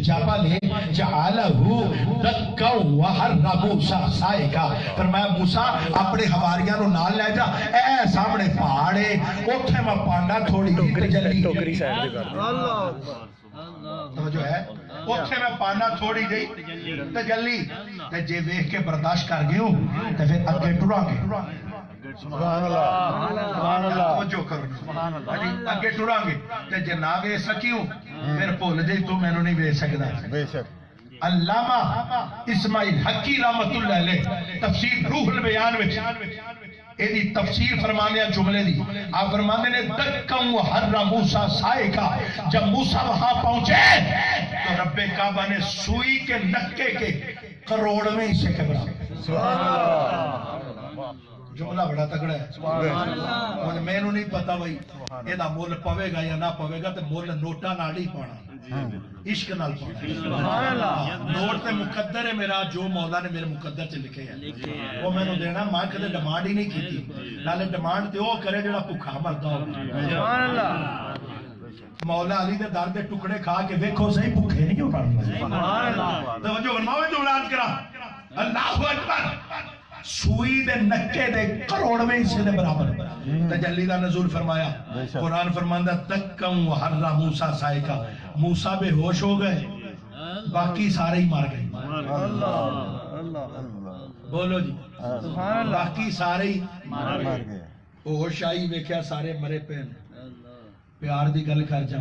الجبل جعلہ دکا وحر موسیٰ سائقہ، فرمایا موسیٰ اپنے حواریاں نو نال لے جا، اے سامنے پہاڑے اوتھے میں پانڈا تھوڑی جی تجلی توجہ ہے، اوتھے میں پانا تھوڑی جی تجلی تے جے ویکھ کے برداشت کر گئے ہو تے پھر اگے ٹراں گے. سبحان اللہ سبحان اللہ توجہ کرو اگے ٹراں گے تے جے نہ ویکھ سکیو پھر بھول جے تو مینوں نہیں ویکھ سکدا. بے شک علامہ اسماعیل حقی رحمت اللہ علیہ تفسیر روح البیان وچ ایدی تفسیر فرمانے ہیں جملے دی. آپ فرمانے نے دکم حر موسیٰ سائقہ، جب موسیٰ وہاں پہنچے تو رب کعبہ نے سوئی کے نکے کے کروڑویں حصے کے برابر. سبحان اللہ جملہ بڑا تگڑا ہے. سبحان اللہ میں نو نہیں پتا بھائی ایدہ مول پوے گا یا نہ پوے گا تو مول نوٹا ناڑی پانا عشق نال پانا. نوٹ تے مقدر ہے میرا، جو مولا نے میرے مقدر سے لکھے ہیں وہ میں نو دینا. میں کدے ڈیمانڈ ہی نہیں کی، نالے ڈیمانڈ تے وہ کرے جڑا بھوکا مردا ہو. مولا علی دے در دے ٹکڑے کھا کے ویکھو صحیح بھوکے نہیں ہو پڑنا. توجہ فرماؤ تو اعلان کرا اللہ اکبر. سوئی دے نکے دے کروڑویں حصے دے برابر تجلی دا نزول فرمایا. قرآن فرماندا تکم وحر موسیٰ سائقہ، موسیٰ بے ہوش ہو گئے باقی سارے ہی مار گئے. بولو جی باقی سارے ہی مار گئے. ہوش آئی ویکھیا سارے مرے پین. پیار دی گل کر جا،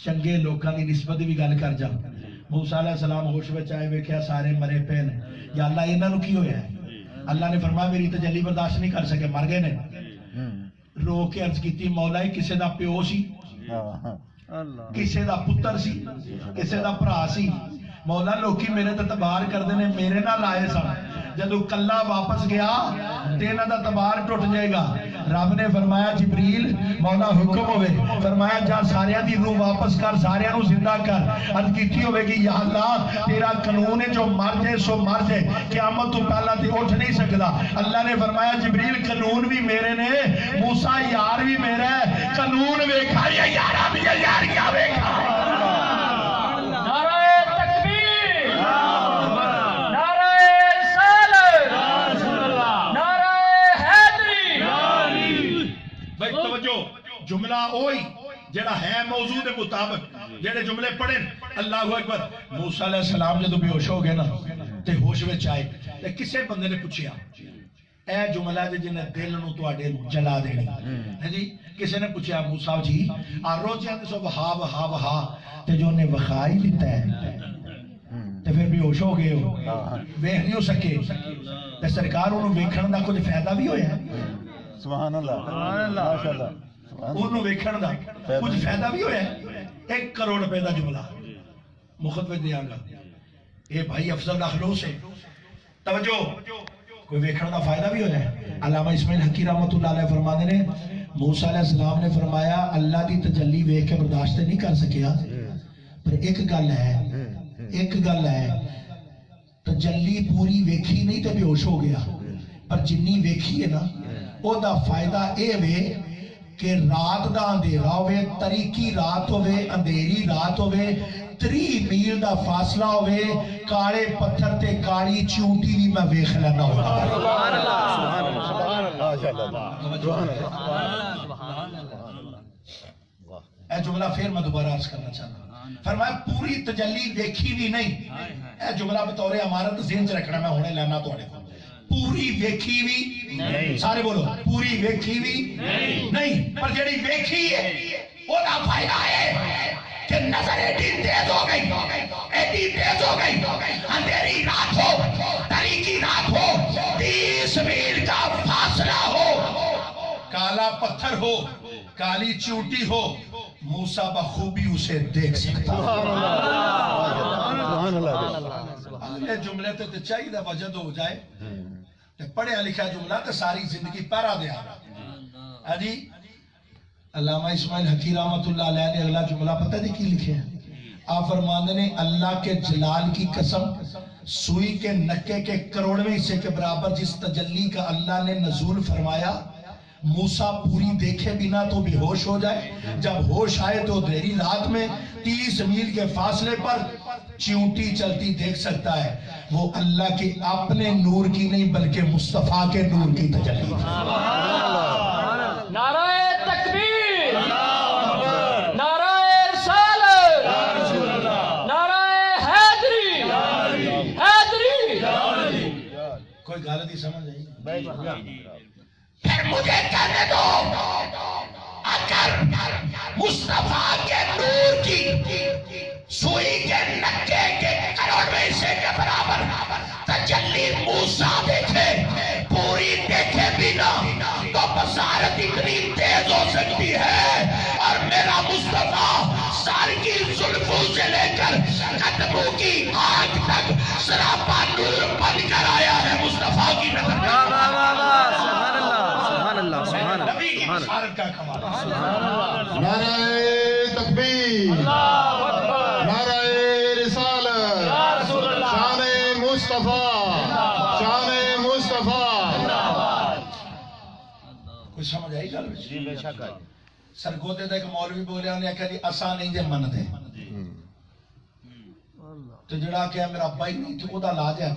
چنگے لوکاں دی نسبت بھی گل کر جا. موسیٰ علیہ السلام ہوش وچ آئے ویکھیا سارے مرے پین. یا اللہ انہاں نو کی ہویا ہے؟ اللہ نے فرمایا میری تجلی برداشت نہیں کر سکے مر گئے نے. رو کے عرض کیتی مولا کسے دا پیو سی، کسے دا پتر سی، کسے دا بھرا سی. مولا لوکی میرے تے تبار کردے نے، میرے نال آئے سن. جدو کلا واپس گیا تے انہاں دا تبار ٹوٹ جائے گا. رب نے فرمایا جبریل مولا حکم ہوئے، فرمایا جا ساریاں دی روح واپس کر، ساریاں نو زندہ کر. عرض کیتی ہوئے گی یا اللہ تیرا قانون ہے جو مر جائے سو مر جائے، قیامت تو پہلا تے اٹھ نہیں سکدا. اللہ نے فرمایا جبریل قانون بھی میرے نے، موسیٰ یار بھی میرا ہے. قانون ویکھا یا یارا بھی یاریاں ویکھا. جملہ اوئی جڑا ہے موضوع دے مطابق جڑے جملے پڑھیں. اللہ اکبر. موسیٰ علیہ السلام جدو بے ہوش ہو گئے نا تے ہوش وچ آئے تے کسے بندے نے پوچھیا اے جملہ جن دل نو تواڈے جلا دینی ہے جی. کسے نے پوچھیا موسیٰ جی آ روجے تے سو وہا وہا وہا تے جو نے وخا ہی لیتا ہے تے پھر بے ہوش ہو گئے ہو ویکھ نہیں ہو سکے تے سرکار انہوں ویکھن دا کچھ فائدہ بھی ہویا. سبحان اللہ سبحان اللہ ماشاءاللہ. انہوں ویکھن دا کچھ فائدہ بھی ہویا ہے. 1 کروڑ روپے دا جملہ مخاطب دیاں گا. اے بھائی افضل اخلوص ہے. توجہ کوئی ویکھن دا فائدہ بھی ہویا ہے. علامہ اسماعیل حقی رحمت اللہ علیہ فرمانے نے موسیٰ علیہ السلام نے فرمایا اللہ دی تجلی ویکھ کے برداشت نہیں کر سکیا، پر ایک گل ہے تجلی پوری ویکھی نہیں تے بے ہوش ہو گیا، پر جنی ویکھی ہے نا او دا فائدہ اے وے کہ رات دا اندھیرا ہوئے، تریکی رات ہوئے، اندھیری رات ہوئے، 30 میل دا فاصلہ ہوئے، کاڑے پتھر تے کاڑی چونٹی بھی میں ویکھ لینا ہوگا. سبحان اللہ سبحان اللہ. اے جملہ پھر میں دوبارہ عرض کرنا چاہتا ہوں. فرمایا پوری تجلی ویکھی بھی نہیں. اے جملہ بطور امارت ذہن سے رکھنا، میں ہونے لینا تو آنے کو. پوری ویکھی بھی سارے بولو پوری ویکھی بھی نہیں، پر جڑی ویکھی ہے وہ دا فائدہ ہے کہ نظر ایڈی تیز ہو گئی، ایڈی تیز ہو گئی. اندھیری رات ہو، تاریکی رات ہو، 30 میل کا فاصلہ ہو، کالا پتھر ہو، کالی چوٹی ہو، موسیٰ بخوبی اسے دیکھ سکتا. سبحان اللہ. یہ جملے تے چاہیے دا وجد ہو جائے پڑھیا لکھا جملہ تے ساری زندگی پہرا دیا. جی علامہ اسماعیل حقی رحمت اللہ علیہ نے اگلا جملہ پتہ دی کی لکھے ہیں. آپ فرماندے نے اللہ کے جلال کی قسم سوئی کے نکے کے کروڑویں حصے کے برابر جس تجلی کا اللہ نے نزول فرمایا موسیٰ پوری دیکھے بنا تو بے ہوش ہو جائے، جب ہوش آئے تو دھیری رات میں 30 میل کے فاصلے پر چیونٹی چلتی دیکھ سکتا ہے۔ وہ اللہ کے اپنے نور کی نہیں بلکہ مصطفیٰ کے نور کی تجلی ہے۔ نعرہ تکبیر، نعرہ رسالت، نعرہ حیدری، حیدری۔ کوئی غلطی سمجھ آئی؟ پھر مجھے کہنے دو، اگر مصطفیٰ کے نور کی سوئی کے نکے کے کروڑویں حصے کے برابر تجلی موسیٰ دیکھے، پوری دیکھے بنا تو بصارت اتنی تیز ہو سکتی ہے، اور میرا مصطفیٰ سر کی زلفوں سے لے کر قدموں کی آنکھ تک سراپا نور بن کر آیا ہے مصطفیٰ کی نظر میں۔ نبی کی بشارت کا کمال۔ نعرہ تکبیر، نعرہ رسالت، شان مصطفیٰ، شان مصطفیٰ۔ کوئی سمجھ آئی گل؟ سرگودے دا ایک مولوی بولے انہیں کہا جی اساں نہیں جے من دے، تو جڑا کہ میرا ابا ہی نہیں تو دا لاج ہے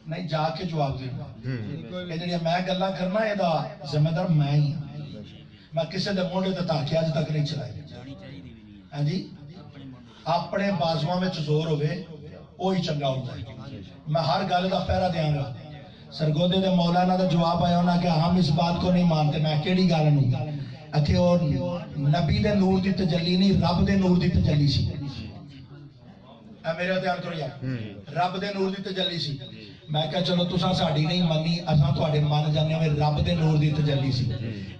نہیں، جا کے جواب دے کہ جڑی میں گلا کرنا یہ دا ذمہ دار میں ہی ہوں، میں کسے دے موڑے تے تاکہ آج تک نہیں چلائی۔ ہاں جی، اپنے بازواں میں زور ہوئے وہی چنگا ہوتا ہے۔ میں ہر گل دا پہرا دیاں گا۔ سرگودے دے مولانا دا جواب آیا ہونا کہ ہم اس بات کو نہیں مانتے۔ میں کیڑی گل نہیں کہ اور نبی دے نور دی تجلی نہیں، رب دے نور دی تجلی سی۔ اے میرے دھیان کرو یار، رب دے نور دی تجلی سی۔ میں کہا چلو تساں ساڈی نہیں منی، اساں تواڈے من جانے ہوئے رب دے نور دی تجلی سی۔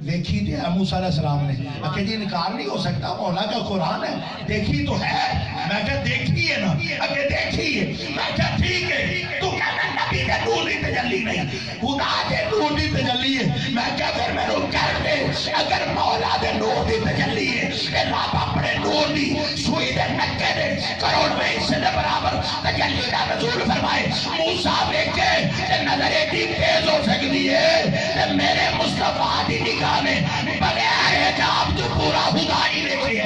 دیکھی تے ہے موسیٰ علیہ السلام نے، کہ جی انکار نہیں ہو سکتا، مولا کا قرآن ہے، دیکھی تو ہے۔ میں کہا دیکھی ہے نا، کہ دیکھی ہے۔ میں کہا ٹھیک ہے، تو کہنا نبی دے نور دی تجلی نہیں، خدا دے نور دی تجلی ہے۔ میں کہا پھر میں رو کر دے، اگر مولا دے نور دی تجلی ہے، رب اپنے نور دی سوئی دے نکے دے کروڑویں حصے دے برابر تجلی دا نزول فرمائے۔ موسیٰ دیکھے نظر ایڈی تیز ہو سکتی ہے، میرے مصطفیٰ دی نگاہ میں بغیر حجاب تو پورا خدا ہی دیکھئے۔